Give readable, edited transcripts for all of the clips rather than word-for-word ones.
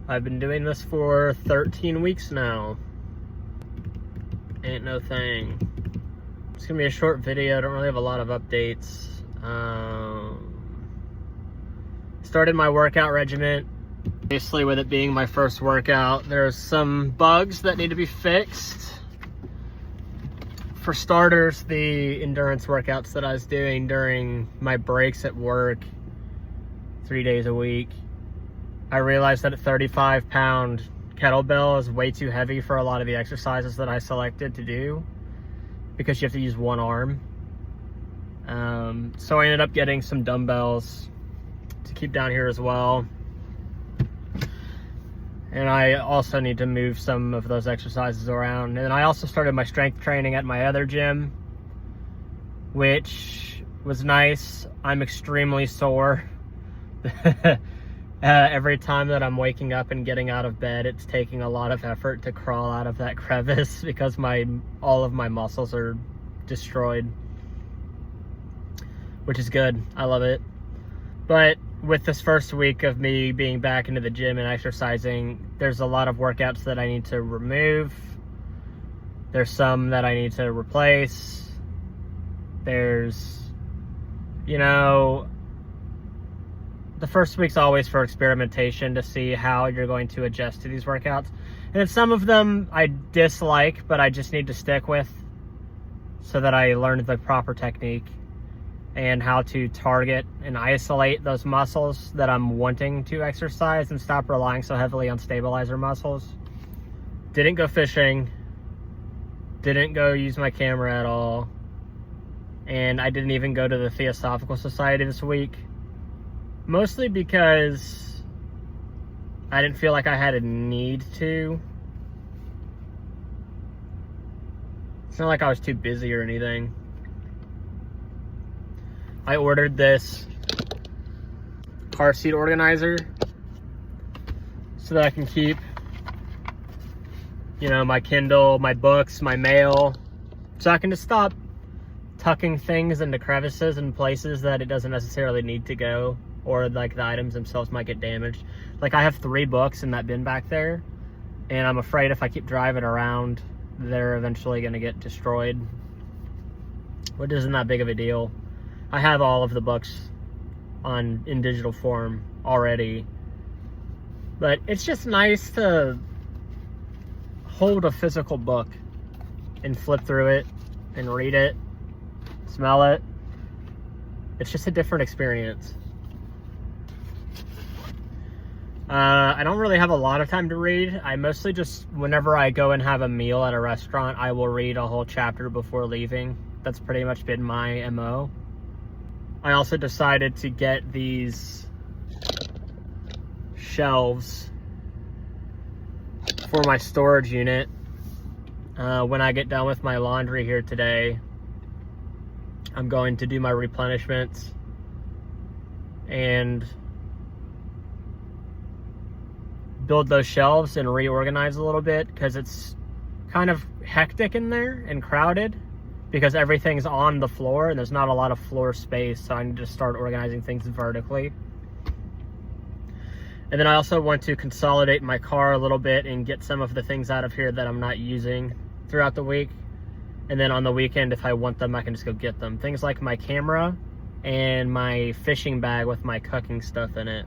I've been doing this for 13 weeks now. Ain't no thing. It's gonna be a short video. I don't really have a lot of updates. Started my workout regimen. Basically, with it being my first workout, there's some bugs that need to be fixed. For starters, the endurance workouts that I was doing during my breaks at work, 3 days a week, I realized that a 35-pound kettlebell is way too heavy for a lot of the exercises that I selected to do because you have to use one arm. So I ended up getting some dumbbells to keep down here as well. And I also need to move some of those exercises around. And I also started my strength training at my other gym, which was nice. I'm extremely sore. Every time that I'm waking up and getting out of bed, it's taking a lot of effort to crawl out of that crevice because all of my muscles are destroyed, which is good. I love it. But with this first week of me being back into the gym and exercising, there's a lot of workouts that I need to remove. There's some that I need to replace. There's, the first week's always for experimentation to see how you're going to adjust to these workouts. And then some of them I dislike, but I just need to stick with so that I learn the proper technique and how to target and isolate those muscles that I'm wanting to exercise and stop relying so heavily on stabilizer muscles. Didn't go fishing. Didn't go use my camera at all. And I didn't even go to the Theosophical Society this week. Mostly because I didn't feel like I had a need to. It's not like I was too busy or anything. I ordered this car seat organizer so that I can keep, my Kindle, my books, my mail, so I can just stop tucking things into crevices and places that it doesn't necessarily need to go, or like the items themselves might get damaged. Like I have 3 books in that bin back there, and I'm afraid if I keep driving around, they're eventually gonna get destroyed, which isn't that big of a deal. I have all of the books in digital form already, but it's just nice to hold a physical book and flip through it and read it, smell it. It's just a different experience. I don't really have a lot of time to read. I mostly just, whenever I go and have a meal at a restaurant, I will read a whole chapter before leaving. That's pretty much been my MO. I also decided to get these shelves for my storage unit. When I get done with my laundry here today, I'm going to do my replenishments and build those shelves and reorganize a little bit because it's kind of hectic in there and crowded because everything's on the floor and there's not a lot of floor space, so I need to start organizing things vertically. And then I also want to consolidate my car a little bit and get some of the things out of here that I'm not using throughout the week. And then on the weekend, if I want them, I can just go get them. Things like my camera and my fishing bag with my cooking stuff in it.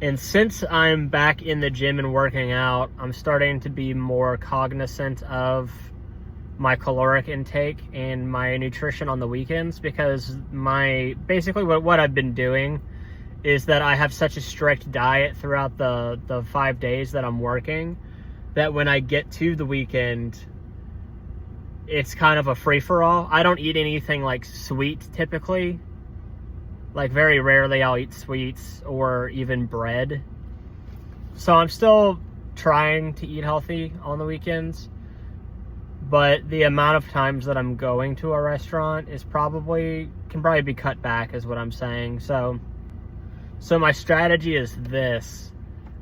And since I'm back in the gym and working out, I'm starting to be more cognizant of my caloric intake and my nutrition on the weekends, because basically what I've been doing is that I have such a strict diet throughout the 5 days that I'm working that when I get to the weekend, it's kind of a free-for-all. I don't eat anything like sweet typically. Like very rarely I'll eat sweets or even bread. So I'm still trying to eat healthy on the weekends, but the amount of times that I'm going to a restaurant can probably be cut back, is what I'm saying. So my strategy is this.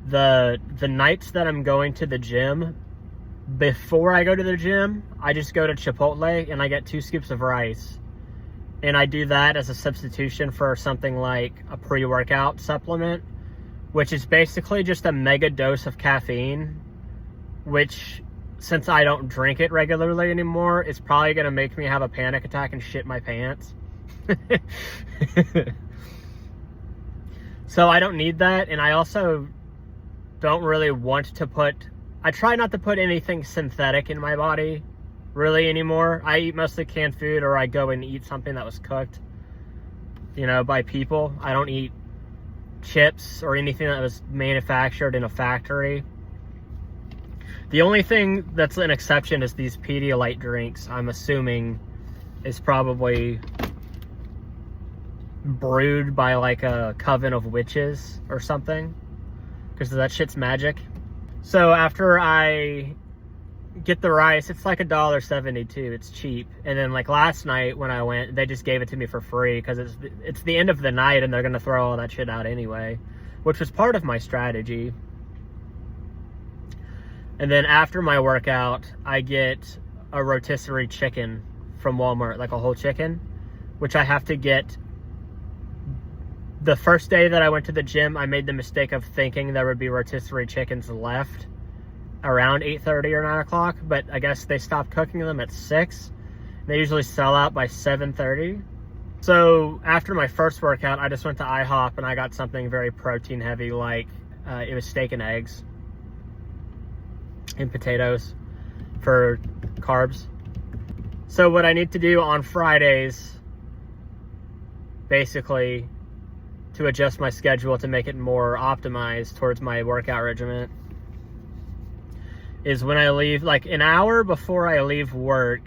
The nights that I'm going to the gym, before I go to the gym, I just go to Chipotle and I get 2 scoops of rice. And I do that as a substitution for something like a pre-workout supplement, which is basically just a mega dose of caffeine, which, since I don't drink it regularly anymore, it's probably going to make me have a panic attack and shit my pants. So I don't need that, and I also don't really want to I try not to put anything synthetic in my body really anymore. I eat mostly canned food, or I go and eat something that was cooked, by people. I don't eat chips or anything that was manufactured in a factory. The only thing that's an exception is these Pedialyte drinks. I'm assuming is probably brewed by like a coven of witches or something, because that shit's magic. So after I get the rice, it's like $1.72. It's cheap. And then like last night when I went, they just gave it to me for free because it's the end of the night and they're gonna throw all that shit out anyway, which was part of my strategy. And then after my workout, I get a rotisserie chicken from Walmart, like a whole chicken, which I have to get. The first day that I went to the gym, I made the mistake of thinking there would be rotisserie chickens left around 8:30 or 9 o'clock, but I guess they stopped cooking them at 6. They usually sell out by 7:30. So after my first workout, I just went to IHOP and I got something very protein heavy, like it was steak and eggs and potatoes for carbs. So what I need to do on Fridays, basically, to adjust my schedule to make it more optimized towards my workout regimen, is when I leave, like an hour before I leave work,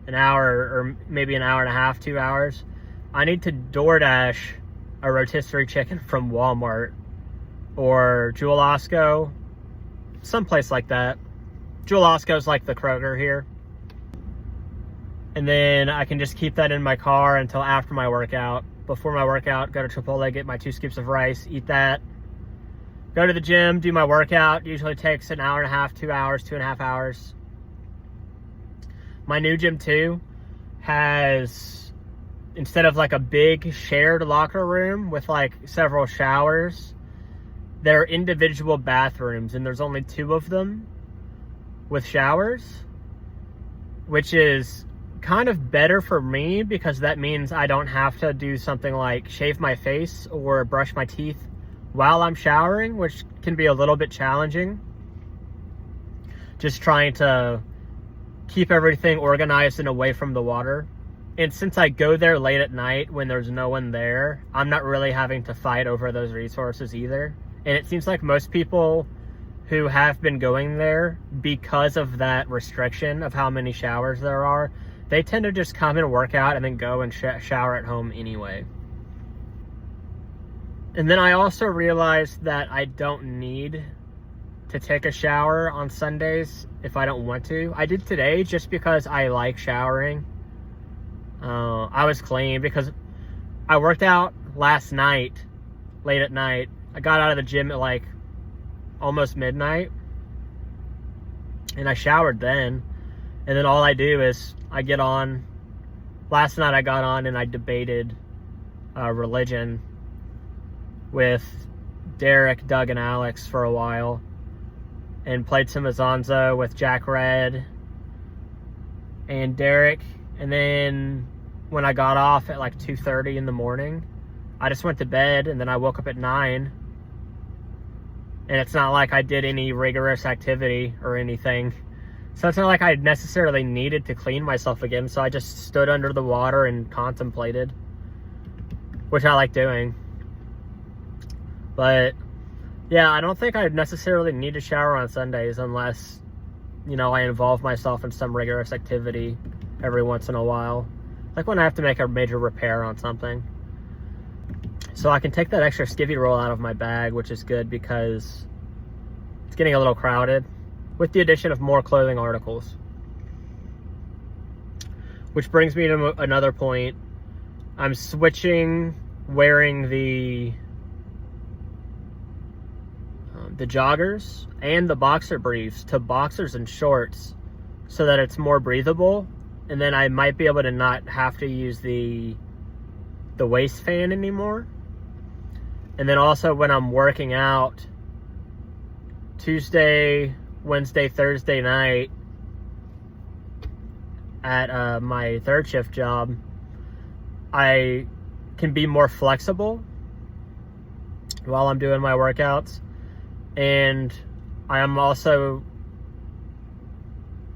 an hour or maybe an hour and a half, 2 hours, I need to DoorDash a rotisserie chicken from Walmart or Jewel Osco, someplace like that. Jewel Osco's like the Kroger here. And then I can just keep that in my car until after my workout. Before my workout, go to Chipotle, get my 2 scoops of rice, eat that. Go to the gym, do my workout. Usually takes an hour and a half, 2 hours, 2.5 hours. My new gym too has, instead of like a big shared locker room with like several showers, there are individual bathrooms, and there's only 2 of them with showers, which is kind of better for me because that means I don't have to do something like shave my face or brush my teeth while I'm showering, which can be a little bit challenging. Just trying to keep everything organized and away from the water. And since I go there late at night when there's no one there, I'm not really having to fight over those resources either. And it seems like most people who have been going there, because of that restriction of how many showers there are, they tend to just come and work out and then go and shower at home anyway. And then I also realized that I don't need to take a shower on Sundays if I don't want to. I did today just because I like showering. I was clean because I worked out last night, late at night. I got out of the gym at like almost midnight, and I showered then. And then all I do is I get on. Last night I got on and I debated religion with Derek, Doug, and Alex for a while, and played some Azanzo with Jack Red and Derek. And then when I got off at like 2:30 in the morning, I just went to bed, and then I woke up at 9. And it's not like I did any rigorous activity or anything. So it's not like I necessarily needed to clean myself again. So I just stood under the water and contemplated, which I like doing. But yeah, I don't think I necessarily need to shower on Sundays unless, I involve myself in some rigorous activity every once in a while. Like when I have to make a major repair on something. So I can take that extra skivvy roll out of my bag, which is good because it's getting a little crowded with the addition of more clothing articles. Which brings me to another point. I'm switching wearing the joggers and the boxer briefs to boxers and shorts so that it's more breathable, and then I might be able to not have to use the waist fan anymore. And then also when I'm working out, Tuesday, Wednesday, Thursday night at my third shift job, I can be more flexible while I'm doing my workouts. And I am also,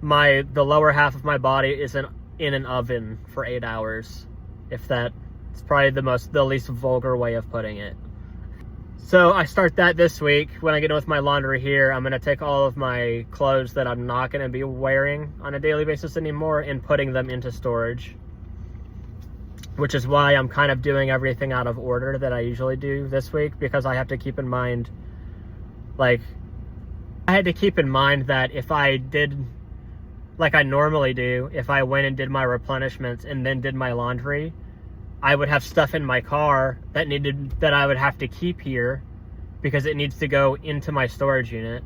the lower half of my body is in an oven for 8 hours. If that's probably the least vulgar way of putting it. So I start that this week. When I get done with my laundry here, I'm gonna take all of my clothes that I'm not gonna be wearing on a daily basis anymore and putting them into storage. Which is why I'm kind of doing everything out of order that I usually do this week, because I have to keep in mind, like, I had to keep in mind that if I did, like I normally do, if I went and did my replenishments and then did my laundry, I would have stuff in my car that I would have to keep here because it needs to go into my storage unit,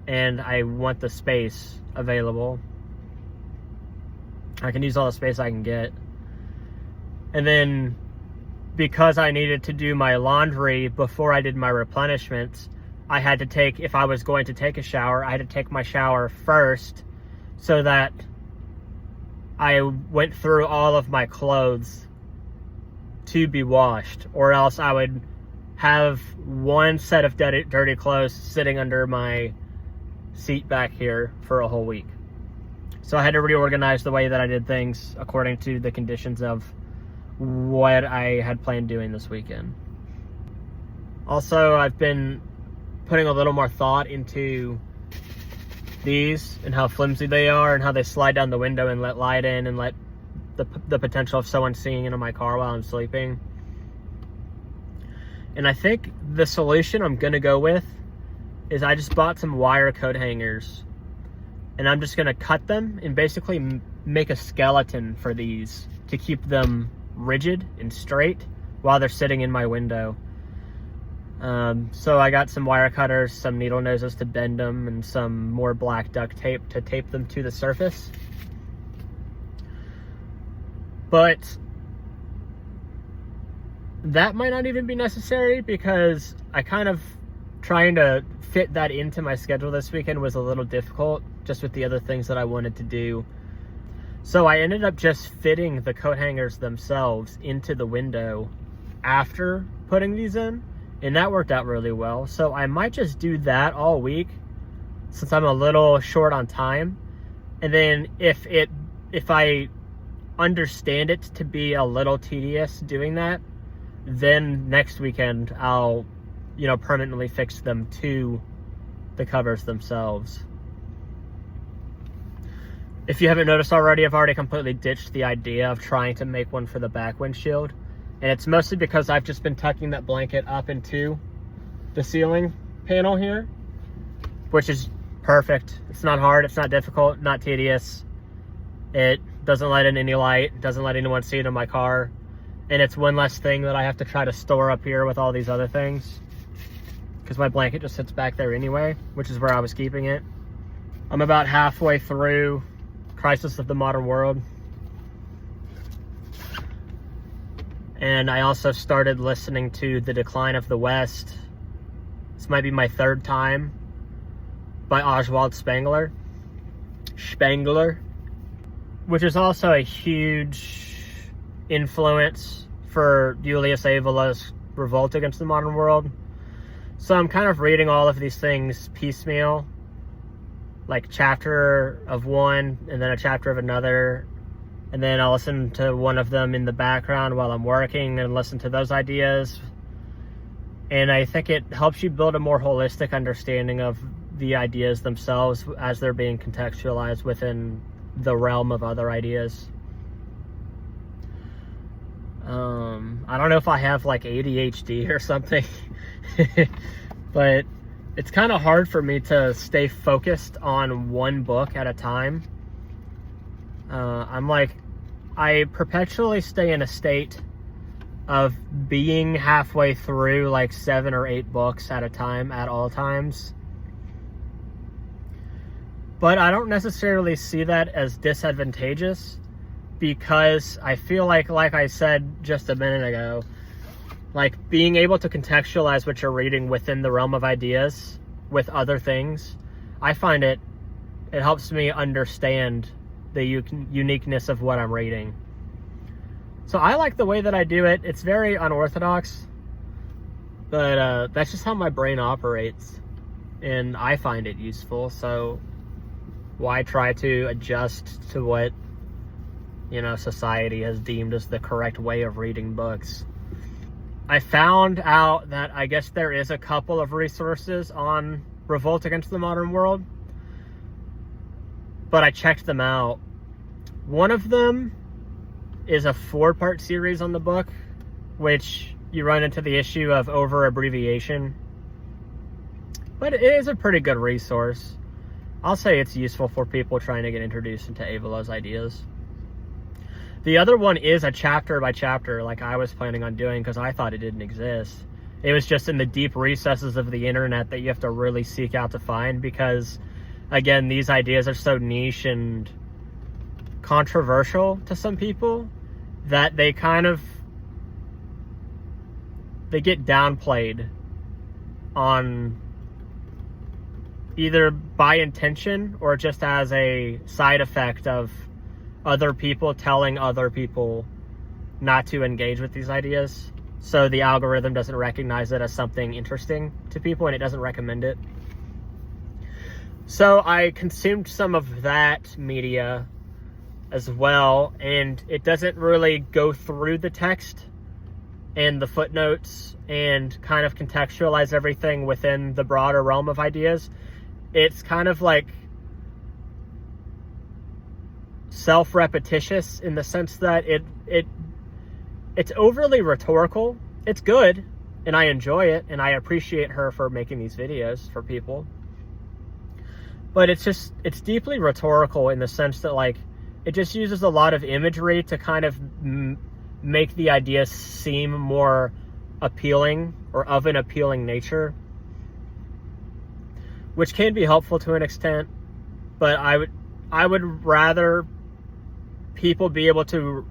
and I want the space available. I can use all the space I can get. And then because I needed to do my laundry before I did my replenishments, I had to take, if I was going to take a shower, I had to take my shower first so that I went through all of my clothes to be washed, or else I would have one set of dirty clothes sitting under my seat back here for a whole week. So I had to reorganize the way that I did things according to the conditions of what I had planned doing this weekend. Also, I've been putting a little more thought into these and how flimsy they are and how they slide down the window and let light in and let the potential of someone seeing into my car while I'm sleeping. And I think the solution I'm gonna go with is I just bought some wire coat hangers, and I'm just gonna cut them and basically make a skeleton for these to keep them rigid and straight while they're sitting in my window. So I got some wire cutters, some needle noses to bend them, and some more black duct tape to tape them to the surface. But that might not even be necessary, because I kind of trying to fit that into my schedule this weekend was a little difficult just with the other things that I wanted to do. So I ended up just fitting the coat hangers themselves into the window after putting these in, and that worked out really well. So I might just do that all week since I'm a little short on time. And then if I understand it to be a little tedious doing that, then next weekend I'll, permanently fix them to the covers themselves. If you haven't noticed already, I've already completely ditched the idea of trying to make one for the back windshield. And it's mostly because I've just been tucking that blanket up into the ceiling panel here, which is perfect. It's not hard, it's not difficult, not tedious. It doesn't let in any light, doesn't let anyone see it in my car. And it's one less thing that I have to try to store up here with all these other things, because my blanket just sits back there anyway, which is where I was keeping it. I'm about halfway through Crisis of the Modern World. And I also started listening to The Decline of the West. This might be my third time, by Oswald Spengler, which is also a huge influence for Julius Avela's Revolt Against the Modern World. So I'm kind of reading all of these things piecemeal, like chapter of one and then a chapter of another, and then I'll listen to one of them in the background while I'm working and listen to those ideas. And I think it helps you build a more holistic understanding of the ideas themselves as they're being contextualized within the realm of other ideas. I don't know if I have like ADHD or something, but it's kind of hard for me to stay focused on one book at a time. I perpetually stay in a state of being halfway through like 7 or 8 books at a time at all times. But I don't necessarily see that as disadvantageous, because I feel like I said just a minute ago, Like, being able to contextualize what you're reading within the realm of ideas with other things, I find it helps me understand the uniqueness of what I'm reading. So I like the way that I do it. It's very unorthodox, but that's just how my brain operates, and I find it useful. So why try to adjust to what, you know, society has deemed as the correct way of reading books? I found out that I guess there is a couple of resources on Revolt Against the Modern World, but I checked them out. One of them is a 4-part series on the book, which you run into the issue of over abbreviation, but it is a pretty good resource. I'll say it's useful for people trying to get introduced into Avalow's ideas. The other one is a chapter by chapter, like I was planning on doing, because I thought it didn't exist. It was just in the deep recesses of the internet that you have to really seek out to find, because, again, these ideas are so niche and controversial to some people that they get downplayed on either by intention or just as a side effect of other people telling other people not to engage with these ideas. So the algorithm doesn't recognize it as something interesting to people, and it doesn't recommend it. So I consumed some of that media as well, and it doesn't really go through the text and the footnotes and kind of contextualize everything within the broader realm of ideas. It's kind of like self-repetitious in the sense that it's overly rhetorical. It's good, and I enjoy it, and I appreciate her for making these videos for people. But it's deeply rhetorical in the sense that, like, it just uses a lot of imagery to kind of make the idea seem more appealing or of an appealing nature, which can be helpful to an extent. But I would rather people be able to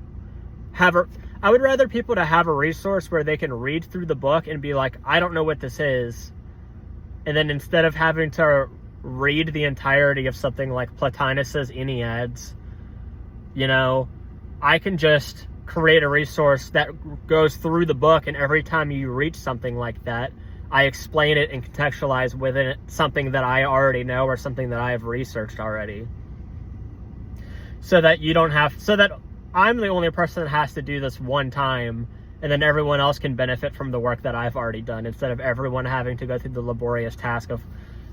have I would rather people to have a resource where they can read through the book and be like, I don't know what this is. And then instead of having to read the entirety of something like Plotinus's Enneads, you know, I can just create a resource that goes through the book, and every time you reach something like that, I explain it and contextualize within it something that I already know or something that I have researched already. So that I'm the only person that has to do this one time, and then everyone else can benefit from the work that I've already done, instead of everyone having to go through the laborious task of,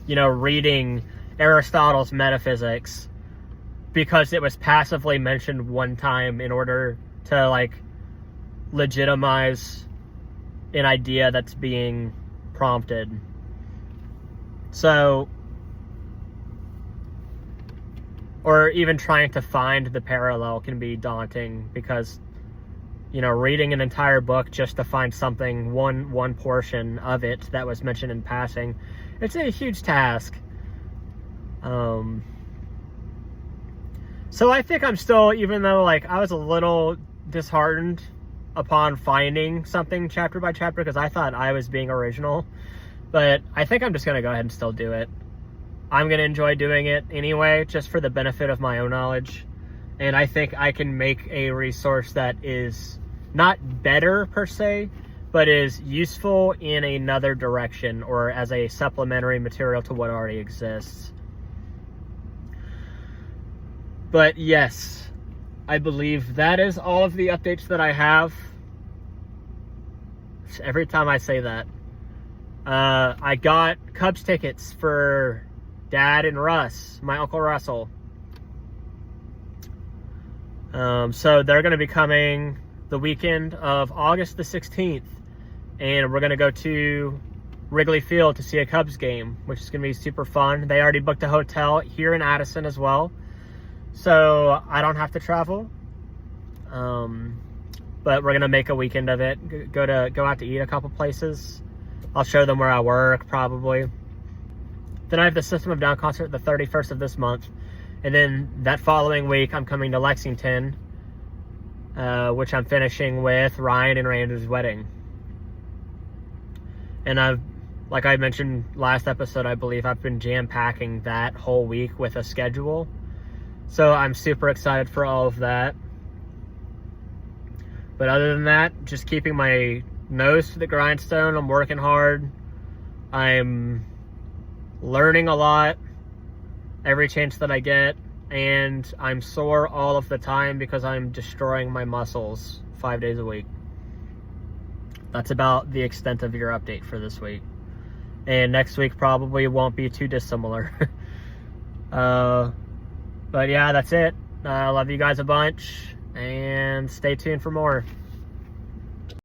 you know, reading Aristotle's Metaphysics because it was passively mentioned one time in order to, like, legitimize an idea that's being prompted. So, or even trying to find the parallel can be daunting because, you know, reading an entire book just to find something, one portion of it that was mentioned in passing, it's a huge task. So I think I'm still, even though, like, I was a little disheartened upon finding something chapter by chapter because I thought I was being original, but I think I'm just going to go ahead and still do it. I'm going to enjoy doing it anyway, just for the benefit of my own knowledge. And I think I can make a resource that is not better per se, but is useful in another direction or as a supplementary material to what already exists. But yes, I believe that is all of the updates that I have. Every time I say that. I got Cubs tickets for Dad and Russ, my Uncle Russell. So they're going to be coming the weekend of August the 16th. And we're going to go to Wrigley Field to see a Cubs game, which is going to be super fun. They already booked a hotel here in Addison as well, so I don't have to travel. But we're going to make a weekend of it. Go out to eat a couple places. I'll show them where I work, probably. Then I have the System of a Down concert the 31st of this month. And then that following week, I'm coming to Lexington, which I'm finishing with Ryan and Randy's wedding. And like I mentioned last episode, I believe I've been jam-packing that whole week with a schedule. So I'm super excited for all of that. But other than that, just keeping my nose to the grindstone. I'm working hard. I'm learning a lot every chance that I get. And I'm sore all of the time because I'm destroying my muscles 5 days a week. That's about the extent of your update for this week. And next week probably won't be too dissimilar. But yeah, that's it. I love you guys a bunch, and stay tuned for more.